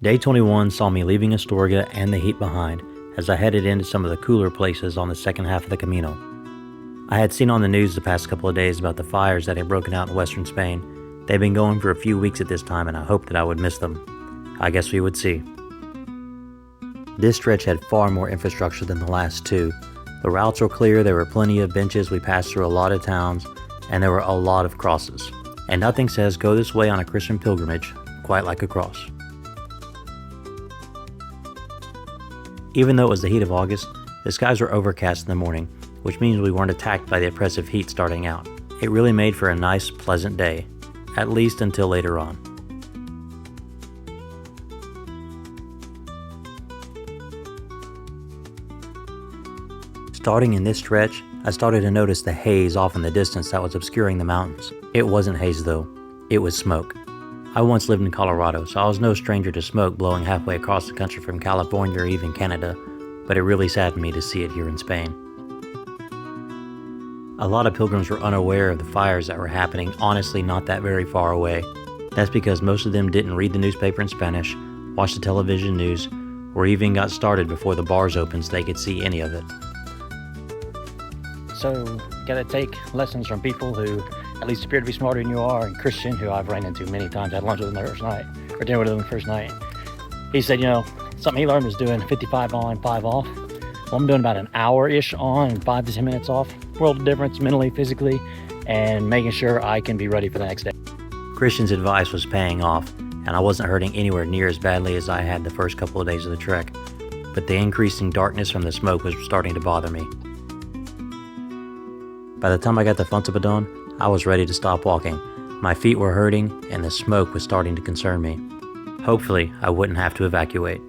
Day 21 saw me leaving Astorga and the heat behind as I headed into some of the cooler places on the second half of the Camino. I had seen on the news the past couple of days about the fires that had broken out in western Spain. They'd been going for a few weeks at this time, and I hoped that I would miss them. I guess we would see. This stretch had far more infrastructure than the last two. The routes were clear, there were plenty of benches, we passed through a lot of towns, and there were a lot of crosses. And nothing says go this way on a Christian pilgrimage quite like a cross. Even though it was the heat of August, the skies were overcast in the morning, which means we weren't attacked by the oppressive heat starting out. It really made for a nice, pleasant day, at least until later on. Starting in this stretch, I started to notice the haze off in the distance that was obscuring the mountains. It wasn't haze though, it was smoke. I once lived in Colorado, so I was no stranger to smoke blowing halfway across the country from California or even Canada, but it really saddened me to see it here in Spain. A lot of pilgrims were unaware of the fires that were happening, honestly not that very far away. That's because most of them didn't read the newspaper in Spanish, watch the television news, or even got started before the bars opened so they could see any of it. So, gotta take lessons from people who at least appear to be smarter than you are, and Christian, who I've ran into many times. I had lunch with him the first night, or dinner with him the first night. He said, something he learned was doing 55 on, 5 off. Well, I'm doing about an hour-ish on and 5 to 10 minutes off. World of difference mentally, physically, and making sure I can be ready for the next day. Christian's advice was paying off, and I wasn't hurting anywhere near as badly as I had the first couple of days of the trek. But the increasing darkness from the smoke was starting to bother me. By the time I got to Foncebadón, I was ready to stop walking. My feet were hurting, and the smoke was starting to concern me. Hopefully, I wouldn't have to evacuate.